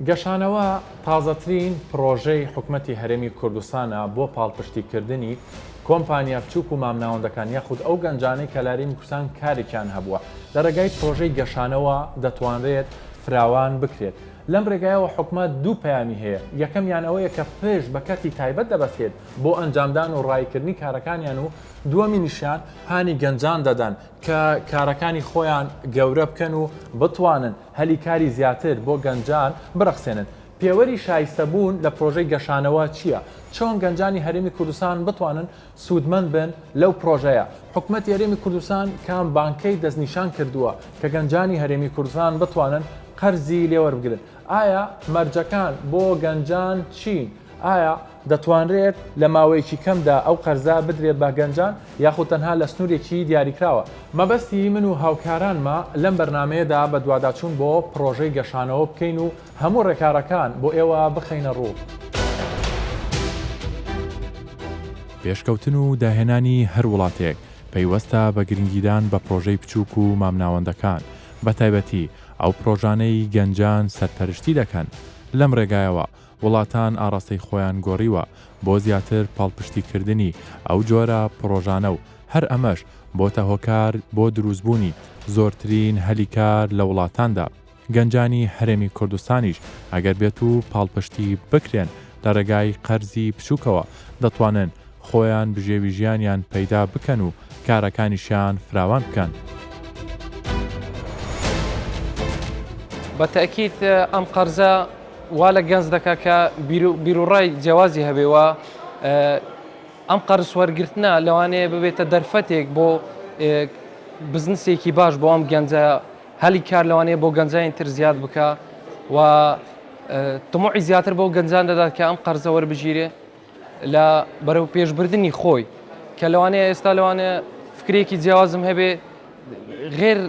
گەشانەوە تازەترین پرۆژەی حکوومەتی هەرێمی کوردستانە بۆ پاڵپشتیکردنی کۆمپانیا بچووک و مامناوەندەکان یاخود ئەو گەنجانەی کە لارێمی کوردستان کارێکیان هەبووە لە ڕێگای پرۆژەی گەشانەوە دەتوانرێت فراوان بکرێت. لەم ڕێگایەوە حکوومەت دوو پەیامی هەیە. یەکەمیان ئەوەیە کە پێش بە کەتی تایبەت دەبەستێت بۆ ئەنجامدان و ڕایکردنی کارەکانیان و دووەمینیشیان هانی گەنجان دەدەن کە کارەکانی خۆیان گەورە بکەن و بتوانن هەلی کاری زیاتر بۆ گەنجان بڕەخسێنن. پێوەری شایستەبوون لە پرۆژەی گەشانەوە چییە؟ چۆن گەنجانی هەرێمی کوردستان بتوانن سوودمەند بن لەو پرۆژەیە؟ حکوومەتی هەرێمی کوردستان کام بانکەی دەستنیشان کردووە کە گەنجانی هەرێمی کوردستان بتوانن قەرزی لێوەربگرن. ئایا مەرجەکان بۆ گەنجان چین؟ ئایا دەتوانرێت لە ماوەیەکی کەمدا ئەو قەرزا بدرێت بە گەنجان یاخود تەنها لە سنوورێکی دیاریکراوە؟ مەبەستی من و هاوکارانمە لەم بەرنمەیەدا بە دوواداچوون بۆ پرۆژەی گەشانەوە بکەین و هەموو ڕێکارەکان بۆ ئێوە بخەینە ڕوو. پێشکەوتن و داهێنانی هەر وڵاتێک پەیوەستە بە گرنگیدان بە پرۆژەی بچووک و مامناوەندەکان بە تایبەتی ئەو پرۆژانەی گەنجان سەرپەرشتی دەکەن. لەم ڕێگایەوە وڵاتان ئاڕاستەی خۆیان گۆڕیوە بۆ زیاتر پاڵپشتیکردنی ئەو جۆرە پرۆژانە و هەر ئەمەش بۆتە هۆکار بۆ دروستبوونی زۆرترین هەلی کار لە وڵاتاندا. گەنجانی هەرێمی کوردستانیش ئەگەر بێت و پاڵپشتی بکرێن لە ڕێگای قەرزی بچووکەوە دەتوانن خۆیان بژێوی ژیانیان پەیدا بکەن و کارەکانیشیان فراوان بکەن. بەتەکیت ئەم قەرزە وا لە گەنج دەکا کە بیرروڕای جیاوازی هەبێەوە ئەم قەرز وەرگرتنە لەوانەیە ببێتە دەرفەتێک بۆ بزنسێکی باش بۆ ئەم گەنجە هەلی کار لەوانەیە بۆ گەنجانی تر زیاد بکە و تموعی زیاتر بۆ گەنجان دەدات کە ئەم قەرزە وەربژیرێ لە بەرەو پێشبردننی خۆی کە لەوانەیە ئێستا لەوانەیە فکرێکی جیاوازم هەبێ غێر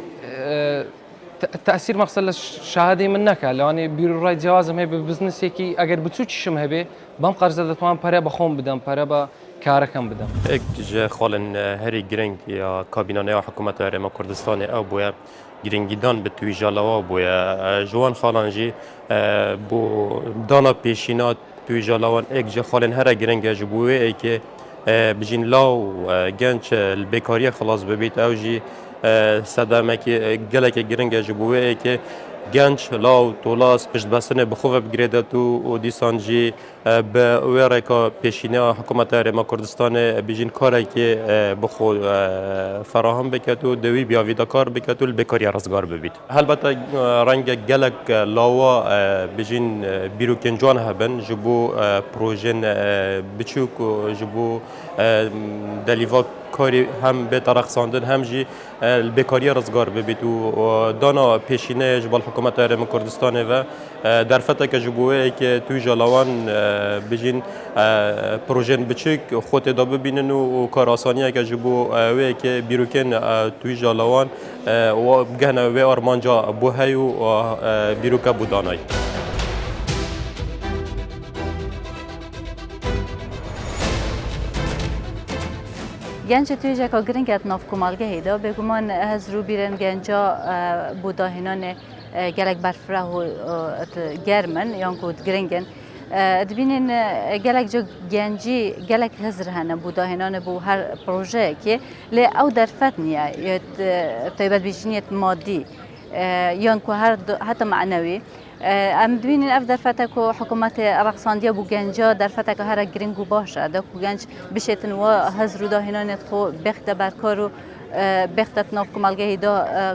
تأثیر مەقصد لە شاهدەی من نەکە لەوانەیە بیرروڕای جیاوازم هەیە بە بزنسێکی ئەگەر بچووکیشم هەبێ بەم قەرزە دەتوان پەرە بە خۆم بدەم پەرە بە کارەکەم بدەم. ji xalên herî giring ya kabînaneya hikûmeta Herêma Kurdistanê ew bûye giringîdan bi tûjalewa bûye ji wan xalan jî bû dana pêşîna tûjalewan ek ji xalên here giring e ji bo wê êkê bijîn law genç li bêkariya xilas bibît ew jî sedemekî gelekê giring e ji bo wê êkê genç law tolas piştbestinê bi xwe ve bigirêdet û dîsan jî bi wê rêka pêşîneya hikûmeta Herêma Kurdistanê bijîn karekê bi xwe ferahem biket û di wî biyavî kar biket û li bêkariya rizgar bibît. Helbete rengek gelek lawa bijîn bîrokên ciwan hebin ji bo projeyên biçûk û ji bo delîva karî hem bêta rexsandin hem jî li bêkariya rizgar bibît û dana pêşîneyê ji bar hikûmeta Herêma Kurdistanê ve derfeteke ji bo wê êkê tûjalewan bijîn projeyên biçûk xwe têda bibînin û karasaniyeke ji bo wê êkê bîrokên tûjalewan bigihne wê armanca bû hey û bîroke bû danayî. گنج تویجا گرینگت ناف کمالگه هیدا بگمان هزرو بیرن گنجا بوداهنان گلک برفره و گرمن یان کود گرینگن دبینین گلک جو گنجی گلک هزر هنه بوداهنان بو هر پروژه که لی او درفت نیه تایبت بیشنیت مادی یان کو هر حتی معنوی ام دبینین اف درفته که حکومت رقصاندیا بو گنجا درفته که هر گرینگو باشه دا کو گنج بشتن و هزرو داهنانت خو بخت برکارو بختت ناف کمالگه دا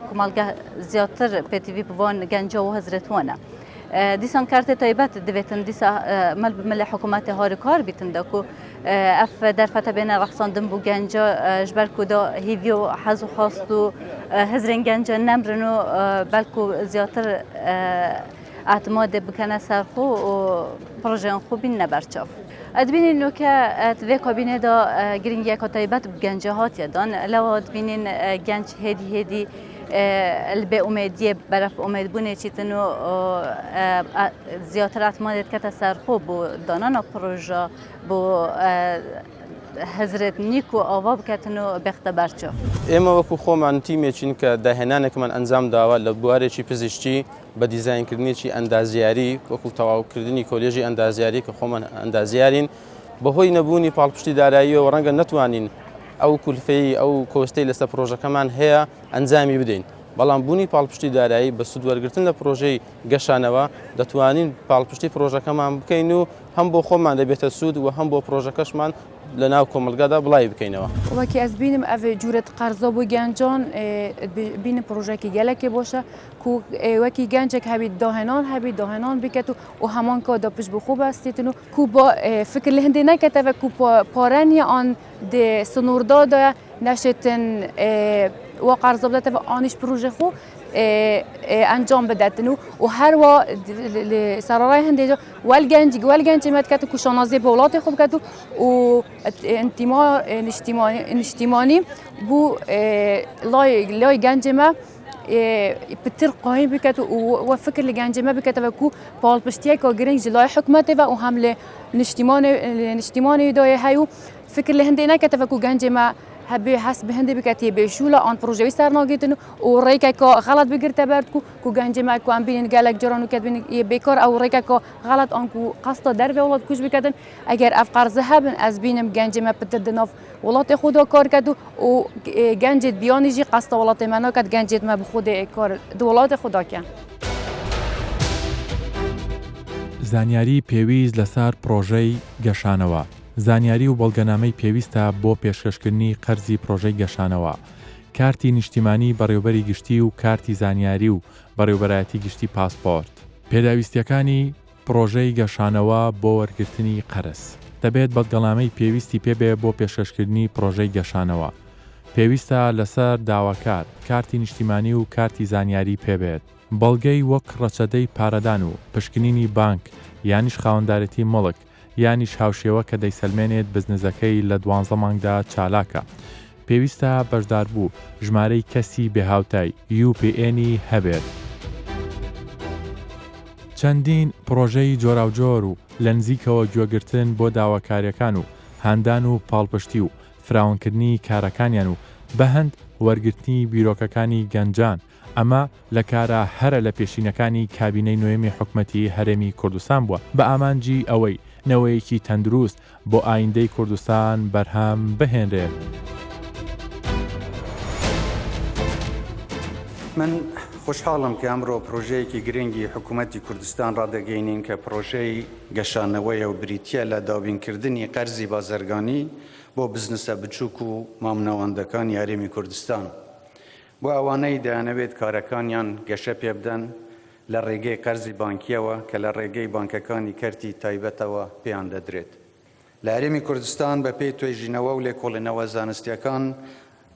کمالگه زیادتر پتیوی بوان گنجا و هزرتوانه دیسان کارت تایبت دویتن دیسا مل حکومت هاری کار بیتن دا کو اف درفته بین رقصاندن بو گنجا جبر کو دا هیویو حزو خواستو هزرین گنجا نمرنو بلکو زیادتر اعتماد بکنه سرخو و پروژه خوبی نبرچاف. ادبینین لو که توی کابینه دا گرینگی کتایبت گنجه هات یادان لو ادبینین گنج هدی البه امیدیه برف امید بونه چیتنو زیادتر اعتماد کت سرخو بو دانانا پروژه بو هزرت نیک و آوا بکتن و بختبرچو ئێمە وەکو خۆمان تیمێکین کە داهێنانێکمان ئەنجام داوە لە بوارێکی پزیشتی بە دیزاینکردنیی ئەندازیاری وەکو تەواوکردنی کۆلێژی ئەندازیاری کە خۆمان ئەندازیارین بەهۆی نەبوونی پاڵپشتی داراییەوە ڕەنگە نەتوانین ئەو کولفەی ئەو کۆستەی لەسەر پرۆژەکەمان هەیە ئەنجامی بدەین. بەڵام بوونی پاڵپشتی دارایی بە سوودوەرگرتن لە پرۆژەی گەشانەوە دەتوانین پاڵپشتی پرۆژەکەمان بکەین و هەم بۆ خۆمان دەبێتە سوود و هەم بۆ پرۆژەکەشمان لە ناو کۆمەلگادا بڵاوی بکەینەوە. وەکی ئەس بینم ئەvێ جورت قەرزە بۆ گەنجان بینم پرۆژێکی گەلێکی باشە کو وەکی گەنجێک هەبی داهێنان بکەت و هەمان کە دە پشت بخۆ بەستێتن و کو بۆ فکر لە هەندێ نەکەتەوە کو پارەنی ئان دێ سنووردادا نەشێتن و قەرزە بدەتەوە ئانیش پرۆژە خۆ ئەنجام بدەتن و هەروە سەرڕای هەندێک وەلگەنجی مەدکەت و کوشانازی بە وڵاتی خۆ بکەت و نیشتیمانی بوو لای گەنجمە پتر قایم بکەت و فکر لە گەنجمە بکەتەوە کو پاڵپشتیەکە گرنگ لای حکومەتەوە و هەم لە نیشتیمانی دایە هەیە و فکر لە هەندێ نەکەتەوە کو گەنجمە هەبێ هەست بە هەندێک بکەتی بێشوولە ئان پرۆژەوی سەرناگرتن و ڕێکێکە غەڵەت بگرتە بەرد کو گەنجمە کو ئەم بینین گەلێک جاران و کە بینین بێکار ئەو ڕێکێکە غەڵەت ئان کو قەستە دەربێ وڵات کوش بکەن ئەگەر ئەف قەرزە هەبن ئەس بینم گەنجمە پتر دناف وڵاتی خۆدا کار کرد و گەنجێت بیانیژی قەستە وڵاتی مە ناکات گەنجێت مە بخۆدێ کار دو وڵاتی خۆدا کەن. زانیاری پێویست لەسەر پرۆژەی گەشانەوە. زانیاری و بەڵگەنامەی پێویستە بۆ پێشکەشکردنی قەرزی پرۆژەی گەشانەوە. کارتی نیشتیمانی بەڕێوەبەری گشتی و کارتی زانیاری و بەڕێوەبەرایەتی گشتی پاسپۆرت. پێداویستیەکانی پرۆژەی گەشانەوە بۆ وەرگرتنی قەرز. دەبێت بەڵگەنامەی پێویستی پێبێ بۆ پێشکەشکردنی پرۆژەی گەشانەوە. پێویستە لەسەر داواکار کارتی نیشتیمانی و کارتی زانیاری پێبێت. بەڵگەی وەک ڕەچەدەی پارەدان و پشکنینی بانک یانیش خاوەندارەتی مڵک یانیش هاوشێوە کە دەیسەلمێنێت بزنزەکەی لە 12 مانگدا چالاکە. پێویستە بەشداربوو ژمارەی کەسی بێهاوتای UPN هەبێت. چەندین پرۆژەی جۆراوجۆر و لە نزیکەوە گوێگرتن بۆ داواکاریەکان و هاندان و پاڵپشتی و فراوانکردنی کارەکانیان و بەهەند وەرگرتنی بیرۆکەکانی گەنجان ئەمە لە کارە هەرە لە پێشینەکانی کابینەی نوێمی حکومەتی هەرێمی کوردستان بووە بە ئامانجی ئەوەی نەوەیەکی تەندروست بۆ ئایندەی کوردستان بەرهەم بهێنرێت. من خوشحاڵم کە ئەمڕۆ پرۆژەیەکی گرنگی حکوومەتی کوردستان ڕادەگەینین کە پرۆژەی گەشانەوەیە و بریتیە لە دابینکردنی قەرزی بازرگانی بۆ بزنسە بچووک و مامناوەندەکان یاریمی کوردستان بۆ ئەوانەی دەیانەوێت کارەکانیان گەشە پێ بدەن لە ڕێگەی قەرزی بانکیەوە کە لە ڕێگەی بانکەکانی کەرتی تایبەتەوە پێیان دەدرێت. لە هەرێمی کوردستان بە پێی توێژینەوە و لێکۆڵینەوە زانستیەکان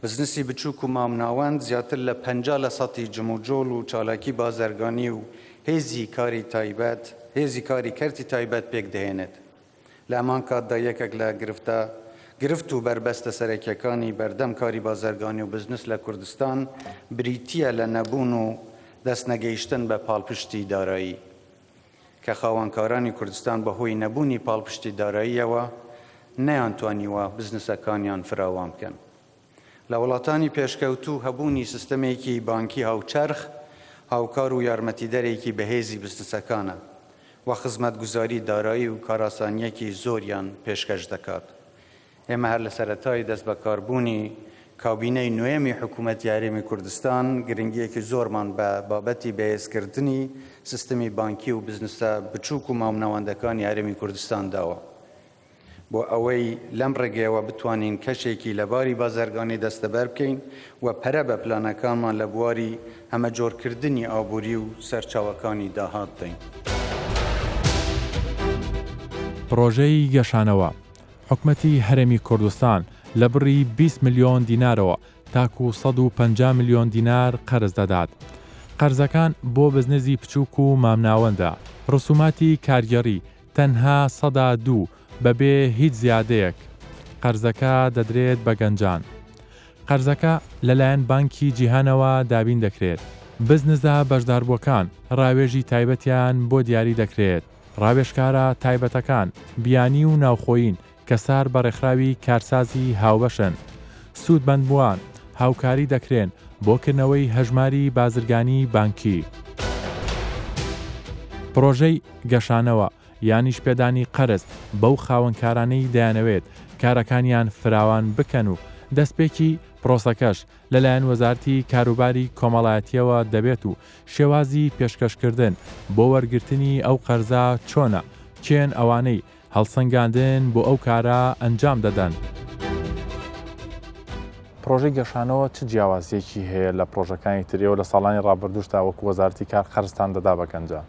بزنسی بچووک و مامناوەند زیاتر لە 50% جموجۆل و چالاکی بازرگانی و هێزی کاری کەرتی تایبەت پێک دەهێنێت. لە ئەمان کاتدا یەکێک لە گرفت و بربەستە سەرەکیەکانی بەردەم کاری بازرگانی و بزنس لە کوردستان بریتیە لە نەبوون و دەست نەگەیشتن بە پاڵپشتی دارایی کە خاوەنکارانی کوردستان بەهۆی نەبوونی پاڵپشتی داراییەوە نەیانتوانیوە بزنسەکانیان فراوان بکەن. لە وڵاتانی پێشکەوتوو هەبوونی سیستەمێکی بانکی هاوچەرخ هاوکار و یارمەتیدەرێکی بەهێزی بزنسەکانە و خزمەتگوزاری دارایی و کاراسانیەکی زۆریان پێشکەش دەکات. ئێمە هەر لە سەرەتای دەست بەکاربوونی کابینەی نوێمی حکوومەتی هەرێمی کوردستان گرنگیەکی زۆرمان بە بابەتی بەهێزکردنی سیستەمی بانکی و بزنسە بچووک و مامناوەندەکانی هەرێمی کوردستان داوە بۆ ئەوەی لەم ڕێگەیەوە بتوانین کەشێکی لە باری بازرگانی دەستەبەر بکەین و پەرە بە پلانەکانمان لە بواری هەمەجۆرکردنی ئابووری و سەرچاوەکانی داهات دەین. پرۆژەی گەشانەوە حکومەتی هەرێمی کوردستان لە بڕی 20 ملیۆن دینارەوە تاکو 150 ملیۆن دینار قەرز دەدات. قەرزەکان بۆ بزنسی بچووک و مامناوەندە ڕسوماتی کارگەڕی تەنها 102 بەبێ هیچ زیادەیەک قەرزەکە دەدرێت بە گەنجان. قەرزەکە لەلایەن بانکی جیهانەوە دابین دەکرێت. بزنسە بەشداربووەکان ڕاوێژی تایبەتیان بۆ دیاری دەکرێت. ڕاوێژکارە تایبەتەکان بیانی و ناوخۆین کەسار بە ڕێکخراوی کارسازی هاوبەشن سوودمەندبووان هاوکاری دەکرێن بۆکردنەوەی هەژماری بازرگانی بانکی پرۆژەی گەشانەوە یانیش پێدانی قەرز بەو خاوەنکارانەی دەیانەوێت کارەکانیان فراوان بکەن و دەستپێکی پرۆسەکەش لەلایەن وەزارەتی کاروباری کۆمەڵایەتیەوە دەبێت و شێوازی پێشکەشکردن بۆ وەرگرتنی ئەو قەرزە چۆنە کێن ئەوانەی هەڵسەنگاندن بۆ ئەو کارە ئەنجام دەدەن. پرۆژەی گەشانەوە چ جیاوازیەکی هەیە لە پرۆژەکانی تریەوە لە ساڵانی ڕابردوشتا وەکو وەزارەتی کار قەرزتان دەدا بە گەنجە؟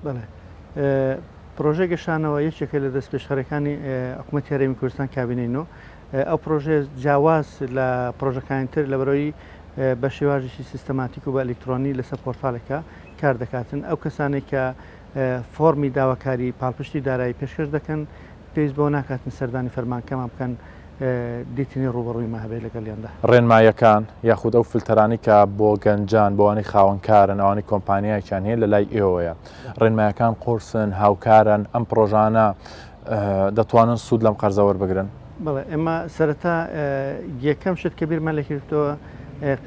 بەڵێ پرۆژەی گەشانەوە یەکێکە لە دەست پێشخەرەکانی حکوومەتی هەرێمی کوردستان کابینەینەوە ئەو پرۆژێ جیاواز لە پرۆژەکانی تر لە بەرەوەی بە شێوازێکی سیستەماتیک و بە ئەلکترۆنی لەسەر پۆرتالێکە کار دەکاتن ئەو کەسانێک کە فۆرمی داواکاری پاڵپشتی دارایی پێشکەش دەکەن پێویست بۆ ناکاتن سەردانی فەرمانکەمان بکەن دیتنی ڕوبەڕووی ماهەبێ لەگەڵیاندا ڕێنمایەکان یاخود ئەو فلتەرانی کە بۆ گەنجان بۆوانی خاوەنکارن ئەوانی کۆمپانیایان هەیە لە لای ئێوەیە ڕێنمایەکان قورسن هاوکارن ئەم پرۆژانە دەتوانن سوود لەم قەرزە وەربگرن. بەڵێ ئێمە سەرەتا یەکەم شت کە بیرمان لەکردەوە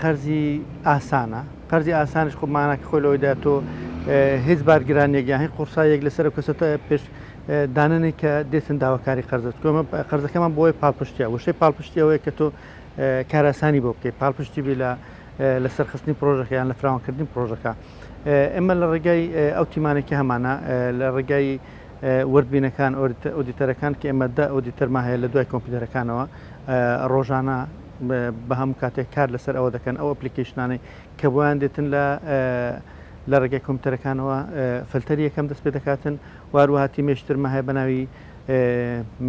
قەرزی ئاسانە قەرزی ئاسانش خۆمانەکە خۆی لەوەیدا تۆ هیچ بارگرانێک یان هیچ قورسایەک لەسەر کەسەتە پێش داننێک کە دێتن داواکاری قەرزت قەرزەکەمان بۆی پاڵپشتیە وشەی پاڵپشتیەوەی کە تۆ کاراسانی بۆ بکەیت پاڵپشتی بی لە سەرخستنی پرۆژەکە یان لە فراوانکردنی پرۆژەکە ئێمە لە ڕێگای ئەو تیمانێکی هەمانە لە ڕێگای وەربینەکان ئۆدیتەرەکان کە ئێمە دا ئۆدیتەرما هەیە لە دوای کۆمپیوتەرەکانەوە ڕۆژانە بە هەموو کاتێک کار لەسەر ئەوە دەکەن ئەو ئەپلیکیشنانەی کە بۆیان دێتن لە ڕێگای کۆمپیوتەرەکانەوە فلتەری یەکەم دەست پێ دەکاتن واروها تیمێشترمە هەیە بەناوی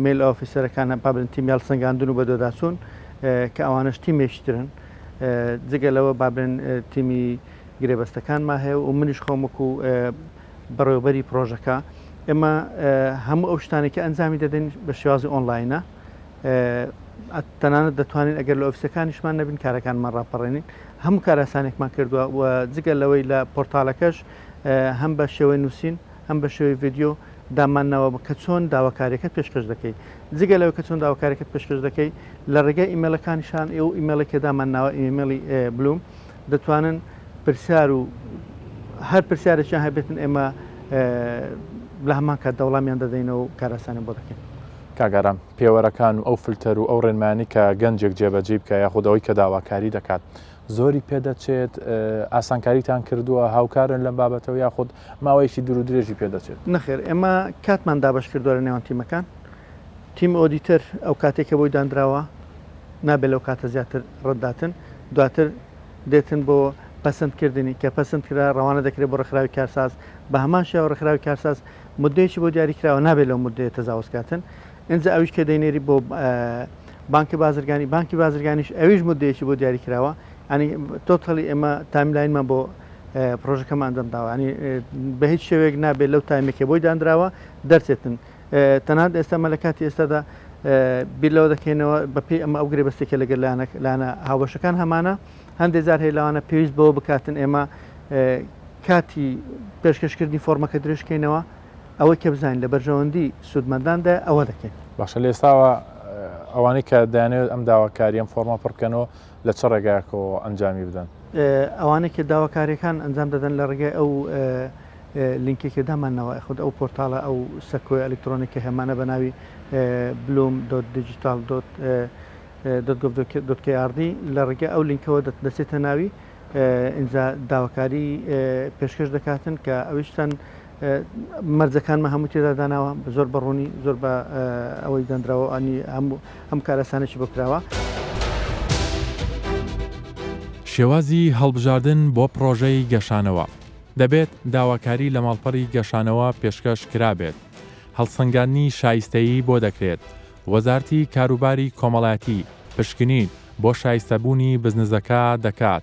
میل ئۆفیسەرەکانە پابلن تیمی هەڵسەنگاندن و بە دۆداچوون کە ئەوانش تیمێشترن جگە لەوە بابرن تیمی گرێبەستەکانمان هەیە و منیش خۆمەکو بەڕێوەبەری پرۆژەکە ئێمە هەموو ئەو شتانێکی ئەنجامی دەدەین بە شێوازی ئۆنلاینە تەنانەت دەتوانین ئەگەر لە ئۆفیسەکانیشمان نەبین کارەکانمان ڕاپەڕێنین هەموو کارەسانێکمان کردووە و جگە لەوەی لە پۆرتالەکەش هەم بە شێوەی نووسین هەم بە شێوەی ڤیددیۆ داماننەوە کە چۆن داواکاریەکەت پێشکەش دەکەیت جگە لەوەی کە چۆن داواکاریەکەت پێشکەش دەکەیت لە ڕێگای ئیمێلەکانیشان ئێو ئیمێلێکە دامانناوە ئیمێلی بلوم دەتوانن پرسیار و هەر پرسیارێکیان هەبێتن ئێمە لە هەمان کات دەوڵامیان دەدەینەوە و کارەسانی بۆ دەکەین. کاگەران پێوەرەکان و ئەو فلتەر و ئەو ڕێنمانی کە گەنجێک جێبەجێ بکە یاخودەوەی کە داواکاری دەکات زۆری پێدەچێت ئاسانکاریتان کردووە هاوکارن لەم بابەتەوە یاخود ماوەیەکی دوور و درێژی پێدەچێت. نەخێر ئێمە کاتمان دابش کردووە لە نێوان تیمەکان تیم ئۆدیتەر ئەو کاتێکە بۆی دانراوە نابێت لەو کاتە زیاتر ڕەتداتن دواتر دێتن بۆ پەسەندکردنی کە پەسەندکرا ڕەوانە دەکرێت بۆ ڕێکخراوی کارساز بە هەمان شێوە ڕێکخراوی کارساز مدەیەکی بۆ دیاریکراوە نابێت لەو مدەیە تەزاوزکاتن ئینجا ئەویش کە دەینێری بۆ بانکی بازرگانیش ئەویش مدەیەکی بۆ دیاریکراوە ئەنی تۆتەڵی ئێمە تایملاینمان بۆ پرۆژەکەمان دەمداوە ئەنی بە هیچ شێوەیەک نابێت لەو تایمێکە بۆی دانراوە دەرچێتن تەنانەت ئێستا مە لە کاتی ئێستادا بیرلەوە دەکەینەوە بەپێی ئەمە ئەو گرێبەستێکە لەگەر لاانە هاوبەشەکان هەمانە هەندێک جار هەیە لەوانە پێویست بەوە بکاتن ئێمە کاتی پێشکەشکردنی فۆرمەکە درێژکەینەوە ئەوەی کە بزانین لە بەرژەوەندی سوودمەنداندا ئەوە دەکەین. باشە لە ئێستاوە ئەوانەی کە دەیانێت ئەم داواکاری ئەم فۆرمە پڕکەنەوە لە چ ڕێگایەکەوە ئەنجامی بدەن؟ ئەوانەی کە داواکاریەکان ئەنجام دەدەن لە ڕێگای ئەو لینکێکی دامانەوە خود ئەو پۆرتالە ئەو سەکۆی ئەلکترۆنیکی هەمانە بە ناوی bloom.digital.gov.kr لە ڕێگای ئەو لینکەوە دەچێتە ناوی ئینجا داواکاری پێشکەش دەکاتن کە ئەویشتان مەرجەکانمە هەموو تێدا داناوە زۆر بەڕوونی زۆر بە ئەوەی دەندراوە ئەنی هەم کارەسانێکی بکراوە. شێوازی هەڵبژاردن بۆ پرۆژەی گەشانەوە دەبێت داواکاری لە ماڵپەڕی گەشانەوە پێشکەش کرابێت هەڵسەنگاندنی شایستەیی بۆ دەکرێت وەزارەتی کاروباری کۆمەڵایەتی پشکنین بۆ شایستەبوونی بزنسەکە دەکات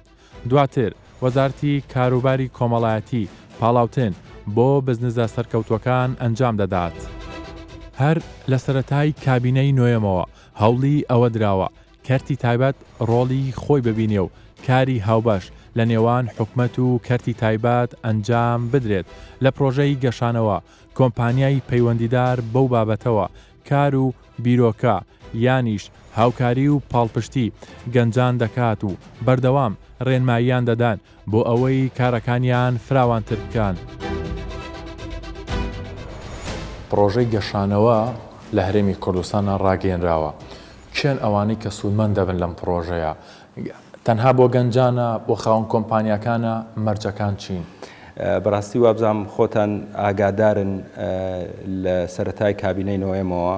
دواتر وەزارەتی کاروباری کۆمەڵایەتی پاڵاوتن بۆ بزنسە سەرکەوتوەکان ئەنجام دەدات. هەر لە سەرەتای کابینەی نوێمەوە هەوڵی ئەوە دراوە کەرتی تایبەت ڕۆڵی خۆی ببینێ و کاری هاوبەش لە نێوان حکومەت و کەرتی تایبەت ئەنجام بدرێت لە پرۆژەی گەشانەوە کۆمپانیای پەیوەندیدار بەو بابەتەوە کار و بیرۆکە یانیش هاوکاری و پاڵپشتی گەنجان دەکات و بەردەوام ڕێنماییان دەدان بۆ ئەوەی کارەکانیان فراوانتر بکەن. پرۆژەی گەشانەوە لە هەرێمی کوردستانە ڕاگەیەنراوە. کێن ئەوانەی کە سوودمەند دەبن لەم پرۆژەیە تەنها بۆ گەنجانە بۆ خاوەن کۆمپانیەکانە مەرجەکان چین؟ بەڕاستی وابزانام خۆتان ئاگادارن لە سەرەتای کابینەی نۆێمەوە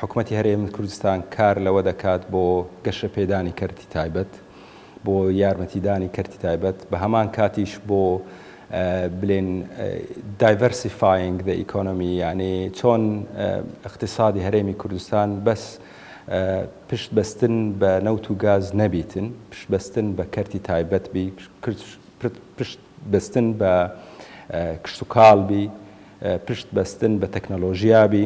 حکوومەتی هەرێمی کوردستان کار لەوە دەکات بۆ گەشە پێدانی کەرتی تایبەت بۆ یارمەتیدانی کەرتی تایبەت بە هەمان کاتیش بۆ بلێن diversifying the economy یعنی چۆن اقتصادی هەرێمی کوردستان بەس پشت بەستن بە نەوت و گاز نەبیتن پشت بەستن بە کەرتی تایبەت بی پشت بەستن بە کشت و کاڵ بی پشت بەستن بە تەکنەلۆژیا بی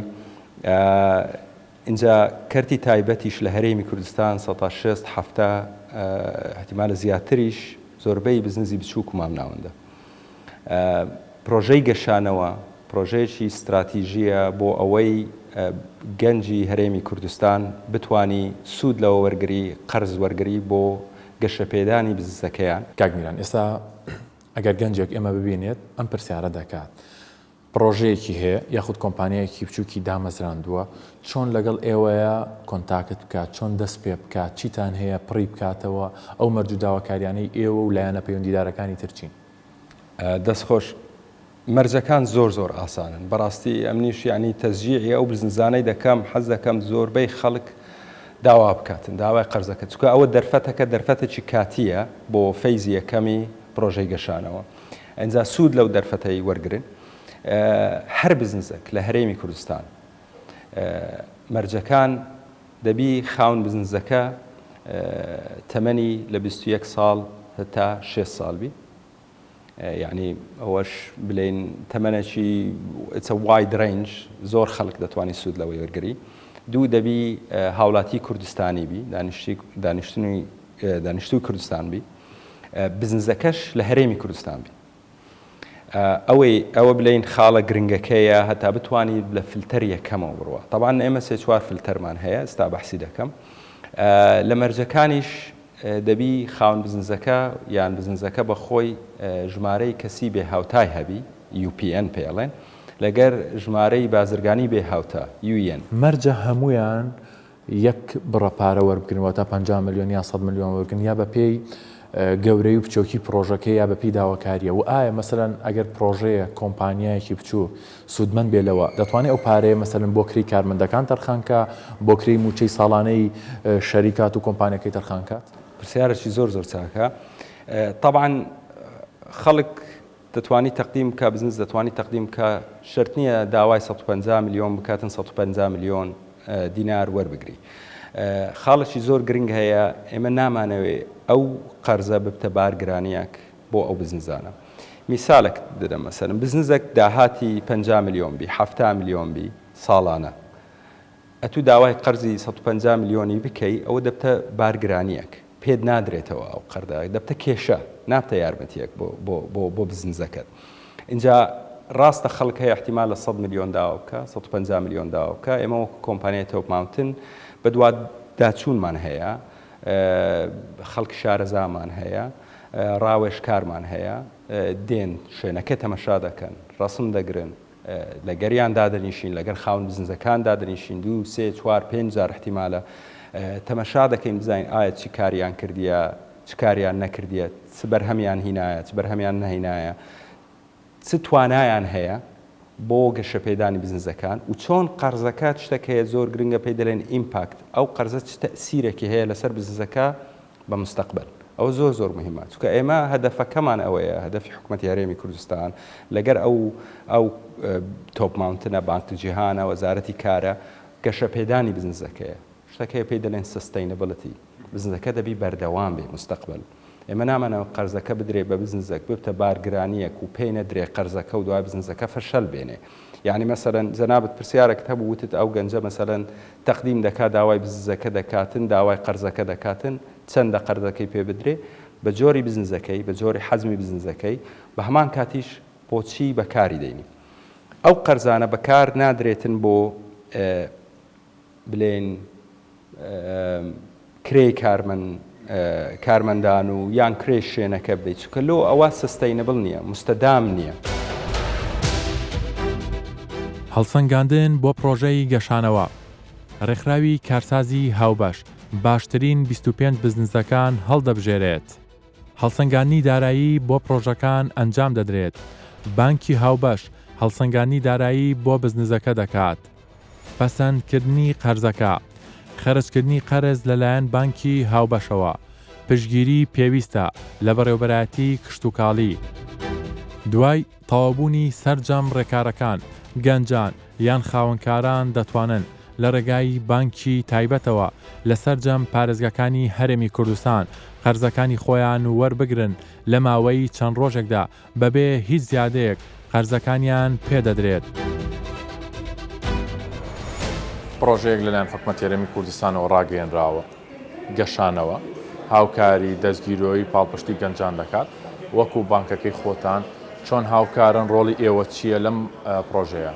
اینجا کەرتی تایبەتیش لە هەرێمی کوردستان 160-70 احتیمالە زیاتریش زۆربەی بزنسی بچووک و مامناوەندە. پرۆژەی گەشانەوە پرۆژەیەکی استراتیژیە بۆ ئەوەی گەنجی هەرێمی کوردستان بتانی سوود لەوە وەرگری قەرز وەرگری بۆ گەشە پێدانی بزنسەکەیان. کاکمیران ئێستا ئەگەر گەنجێک ئێمە ببینێت ئەم پرسیارە دەکات پرۆژەیەکی هەیە یاخود کۆمپانیایەکی بچووکی دامەزراندووە چۆن لەگەڵ ئێوەیە کۆنتاکت بکات چۆن دەست پێ بکات چیتان هەیە پڕی بکاتەوە ئەو مەرجوداوەکاریانەی ئێوە و لایەنە پەیوەندیدارەکانی ترچین؟ دەستخۆش مەرجەکان زۆر ئاسانن بەڕاستی ئەمنیش ینی تەزجیعی ئەو بزنزانەی دەکەم حەز دەکەم زۆربەی خەڵک داوا بکاتن داوای قەرزەکە چکە ئەوە دەرفەتێکی کاتیە بۆ فەیزی یەکەمی پرۆژەی گەشانەوە ئەنجا سوود لەو دەرفەتەی وەرگرن هەر بزنسێک لە هەرێمی کوردستان مەرجەکان دەبی خاون بزنسەکە تەمەنی لە 21 ساڵ هەتا 6 ساڵ بی یعنی ئەوەش بلێن تەمەنێکی it's a wide range زۆر خەڵک دەتوانانی سوود لەوەی وەرگری دوو دەبی هاوڵاتی کوردستانی بی دانیشتوی کوردستان بی بزنسەکەش لە هەرێمی کوردستان بی ئەوە بلین خاڵە گرنگەکەیە هەتا بتوانانی لە فلتەر یەکەمەوە بڕوە طبعاً ئێمە 3-4 فلتەرمان هەیە ئستا بەحسی دەکەم لە مەرجەکانیش دەبی خاون بزنسەکە یان بزنسەکە بە خۆی ژمارەی کەسی بێ هاوتای هەبی UPN پێڵێن لەگەر ژمارەی بازرگانی بێ هاوتا UN مەرجە هەمویان یەک بڕەپارە وەربگرنەوە تا 50 ملیۆن یا 100 ملیۆن وەرگن یا بە پێی گەورەی و بچۆکی پرۆژەکە یا بەپی داواکاریە و ئایا مەسەرەن ئەگەر پرۆژەیە کۆمپانیایەکی بچوو سوودمەند بێ لەوە دەتوانێت ئەو پارەیە مەسەرەن بۆ کری کارمەندەکان تەرخانکە بۆ کری موچەی ساڵانەی شەریکات و کۆمپانیەکەی تەرخانکات؟ پرسیارێکی زۆر چاکە طبعاً خەڵک دەتوانی تەقدیم کە بزنس دەتوانی تەقدیم کە شەرت نییە داوای 150 ملیۆن بکاتن 150 ملیۆن دینار وەربگری خاڵێکی زۆر گرنگ هەیە ئێمە نامانەوێ ئەو قەرزە ببتە بارگرانیەک بۆ ئەو بزنزانە میسالێک دەدەم مەسەرم بزنسێک داهاتی 50 ملیۆن بی 70 ملیۆن بی ساڵانە ئەتو داوای قەرزی 150 ملیۆنی بکەی ئەوە دەبتە بارگرانیەک پێت نادرێتەوە ئەو قەردە دەبتە کێشە نابتە یارمەتیەک بۆ بزنسەکەت اینجا ڕاستە خەڵک هەیە احتیمال لە 100 ملیۆن داوا بکە 150 ملیۆن داوا بکە ئێمە وەکو کۆمپانیای تۆپ ماونتن بە دوات داچوونمان هەیە خەڵک شارەزامان هەیە ڕاوێژکارمان هەیە دێن شوێنەکە تەمەشا دەکەن ڕسم دەگرن لە گەریان دادەنیشین لەگەر خاون بزنسەکان دادەنیشین 2 3 4 5 جار احتیمالە تەمەشا دەکەین بزانین ئایا چی کاریان کردیە چ کاریان نەکردیە چ بەرهەمیان هینایە چ بەرهەمیان نەهینایە چ توانایان هەیە بۆ گەشەپێدانی بزنسەکان و چۆن قەرزەکە شتێکەیە زۆر گرنگە پێی دەڵێن ئیمپاکت ئەو قەرزە چ تەسیرێکی هەیە لەسەر بزنسەکە بە مستەقبل ئەو زۆر مهمە چونکە ئێمە هەدەفەکەمان ئەوەیە هەدەفی حکوومەتی هەرێمی کوردستان لەگەر ئەو تۆپ ماونتنە بانکی جیهانە وەزارەتی کارە گەشەپێدانی بزنسەکەیە شتەکەی پێی دەڵێن سستینەبڵتی بزنسەکە دەبی بەردەوام بێ مستەقبل ئێمە نامانەوە قەرزەکە بدرێ بە بزنسێک ببتە بارگرانیەک و پێی نەدرێ قەرزەکە و دوای بزنسەکە فەشەل بێنێ یعنی مەسەرەن جەنابەت پرسیارێکت هەبوو وتت ئەو گەنجە مەسەرەن تەقدیم دەکات داوای بزنسەکە دەکاتن داوای قەرزەکە دەکاتن چەندە قەرزەکەی پێ بدرێ بە جۆری بزنسەکەی بە جۆری حەزمی بزنسەکەی بە هەمان کاتیش بۆچی بەکاری دەینی ئەو قەرزانە بەکار نادرێتن بۆ بلێن کرێ کارمەندان و یان کرێ شوێنەکە بدەیت چکە لۆ ئەوە سستەینەبڵ نییە مستەدام نییە. هەڵسەنگاندن بۆ پرۆژەی گەشانەوە ڕێکخراوی کارسازی هاوبەش باشترین 25 بزنسەکان هەڵدەبژێرێت. هەڵسەنگانی دارایی بۆ پرۆژەکان ئەنجام دەدرێت. بانکی هاوبەش هەڵسەنگانی دارایی بۆ بزنسەکە دەکات. پەسەندکردنی قەرزەکە خەرجکردنی قەرز لەلایەن بانکی هاوبەشەوە پشتگیری پێویستە لە بەڕێوەبەرایەتی کشتتوکاڵی. دوای تەواوبوونی سەرجەم ڕێکارەکان گەنجان یان خاوەنکاران دەتوانن لە ڕێگای بانکی تایبەتەوە لە سەرجەم پارێزگەکانی هەرێمی کوردستان قەرزەکانی خۆیان وەربگرن لە ماوەی چەند ڕۆژێکدا بەبێ هیچ زیادەیەک قەرزەکانیان پێدەدرێت. پرۆژەیەک لەلایەن حکوومەتی هەرێمی کوردستانەوە ڕاگەیەنراوە گەشانەوە هاوکاری دەستگیرۆی پاڵپشتی گەنجان دەکات وەکو بانکەکەی خۆتان چۆن هاوکارن ڕۆڵی ئێوە چییە لەم پرۆژەیە؟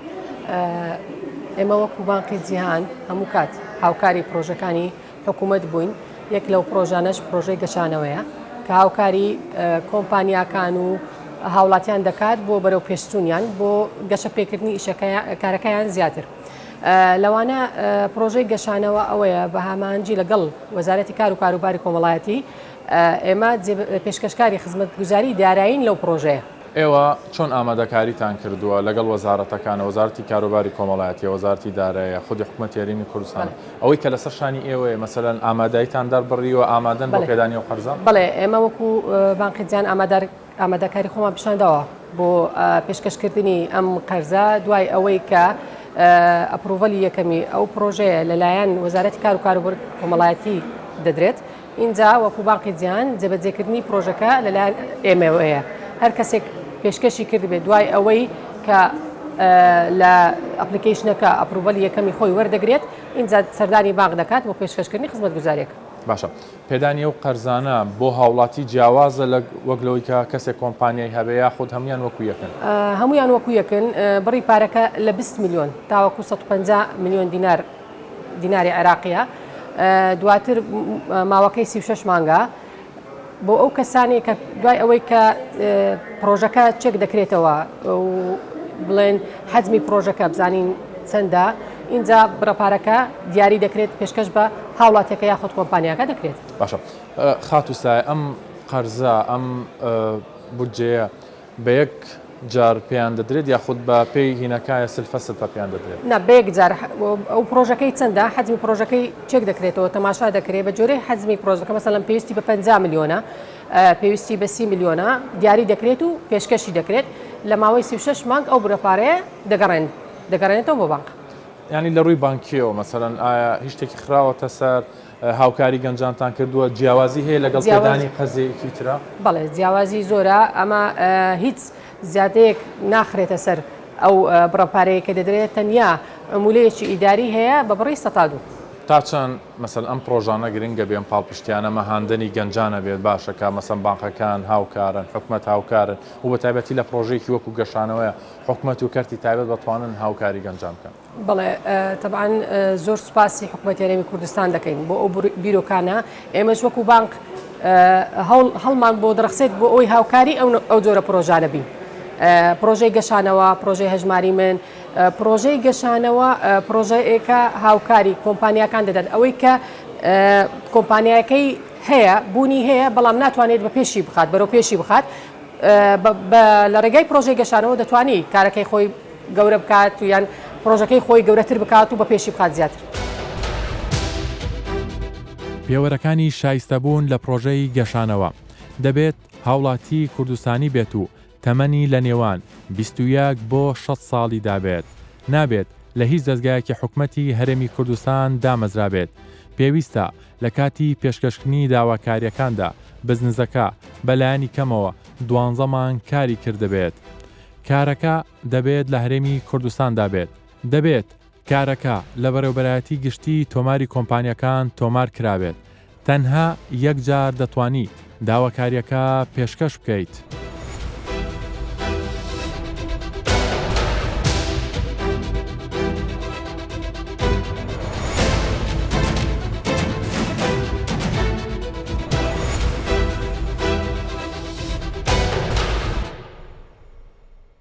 ئێمە وەکو بانقی جیهان هەموو کات هاوکاری پرۆژەکانی حکوومەت بووین. یەک لەو پرۆژانەش پرۆژەی گەشانەوەیە کە هاوکاری کۆمپانیاکان و هاوڵاتیان دەکات بۆ بەرەو پێشچوونیان بۆ گەشە پێکردنی کارەکەیان زیاتر. لەوانە پرۆژەی گەشانەوە ئەوەیە بە هەمانجی لەگەڵ وەزارەتی کار و کاروباری کۆمەڵایەتی ئێمە پێشکەشکاری خزمەتگوزاری دارایین لەو پرۆژەیە. ئێوە چۆن ئامادەکاریتان کردووە لەگەڵ وەزارەتەکانە وەزارەتی کاروباری کۆمەڵایەتی وەزارەتی داراییە خودی حکوومەتی هەرێمی کوردستان ئەوەی کە لەسەر شانی ئێوەیە مەسەلەن ئامادەیتان دەربڕیوە ئامادەن بۆ پێدانی و قەرزە؟ بەڵێ ئێمە وەکو بانقی جیهان ئامادەکاری خۆمان پیشاندەوە بۆ پێشکەشکردنی ئەم قەرزە دوای ئەوەی کە ئەپروڤەلی یەکەمی ئەو پرۆژەیە لەلایەن وەزارەتی کار و کاروبار کۆمەڵایەتی دەدرێت. اینجا وەکو بانقی جیهان جێبەجێکردنی پرۆژەکە لەلایەن ئێمەوەیە. هەر کەسێک پێشکەشی کرد بێت دوای ئەوەی کە لە ئەپلیکیشنەکە ئەپروڤەلی یەکەمی خۆی وەردەگرێت اینجا سەردانی بانک دەکات بۆ پێشکەشکردنی خزمەتگوزاریەک. باشە پێدانی ئەو قەرزانە بۆ هاوڵاتی جیاوازە وەک لەوەی کە کەسێک کۆمپانیای هەبەیە خۆت هەمویان وەکو یەکن؟ هەمویان وەکو یەکن. بڕی پارەکە لە 20 میلیۆن تاوەکو 150 میلیۆن دیناری عێراقیە. دواتر ماوەکەی 36 مانگە بۆ ئەو کەسانی کە دوای ئەوەی کە پرۆژەکە چێک دەکرێتەوە و بڵێن حەجمی پرۆژەکە بزانین چەندە اینجا بڕەپارەکە دیاری دەکرێت پێشکەش بە هاوڵاتیەکە یاخود کۆمپانیاکە دەکرێت. باشە خاتوسای ئەم قەرزە ئەم بودجەیە بە یەک جار پێیان دەدرێت یاخود بە پێی هینەکایە سلفە پێیان دەدرێت؟ نە بە یەک جار ئەو پرۆژەکەی چەندە حەجمی پرۆژەکەی چێک دەکرێتەوە تەماشا دەکرێت بە جۆرەی حەجمی پرۆژەکە مەسەڵەن پێویستی بە 50 میلیۆنە پێویستی بە 30 میلیۆنە دیاری دەکرێت و پێشکەشی دەکرێت لە ماوەی 36 مانگ ئەو بڕەپارەیە دەگەڕێنێتەوە بۆ بانک. ینی لە ڕووی بانکیەوە مەسەڵەن ئایا هیچ شتێکی خراوەتە سەر هاوکاری گەنجانتان کردووە جیاوازی هەیە لەگەڵ پێدانی قەرزێکی ترە؟ بەڵێ جیاوازی زۆرە ئەمە هیچ زیادەیەک ناخرێتە سەر ئەو بڕەپارەیە کە دەدرێت تەنیا ئەمولەیەکی ئیداری هەیە بە بڕی 100 تا چەند مەسەل ئەم پرۆژانە گرنگە بێن پاڵپشتیانە مەهاندنی گەنجانە بێت باشەکە مەسەن بانقەکان هاوکارن حکومەت هاوکارن و بە تایبەتی لە پرۆژێکی وەکو گەشانەوەیە حکومەت و کەرتی تایبەت دەتوانن هاوکاری گەنجان بکەن. بەڵێ تەبعاً زۆر سوپاسی حکومەتی هەرێمی کوردستان دەکەین بۆ ئەو بیرۆکانە ئێمەش وەکو بانک هەڵمان بۆ دەرەخسێت بۆ ئەوی هاوکاری ئەو جۆرە پرۆژانە بین. پرۆژەی گەشانەوە پرۆژەی هەژماری من پرۆژەی گەشانەوە پرۆژەیەکە هاوکاری کۆمپانیاکان دەدەن ئەوەی کە کۆمپانیاکەی هەیە بوونی هەیە بەڵام ناتوانێت بە پێشی بخات بەرەو پێشی بخات لە ڕێگای پرۆژەی گەشانەوە دەتوانێت کارەکەی خۆی گەورە بکات و یان پرۆژەکەی خۆی گەورەتر بکات و بە پێشی بخات زیاتر. پێوەرەکانی شایستەبوون لە پرۆژەی گەشانەوە دەبێت هاوڵاتی کوردستانی بێت و تەمەنی لە نێوان 21 بۆ 6 ساڵی دابێت. نابێت لە هیچ دەستگایەکی حکوومەتی هەرێمی کوردستان دامەزرابێت. پێویستە لە کاتی پێشکەشکردنی داواکاریەکاندا بزنسەکە بەلایانی کەمەوە 12 مانگ کاری کردبێت. کارەکە دەبێت لە هەرێمی کوردستان دابێت. دەبێت کارەکە لە بەڕێوەبەرایەتی گشتی تۆماری کۆمپانیەکان تۆمار کرابێت. تەنها یەک جار دەتوانی داواکاریەکە پێشکەش بکەیت.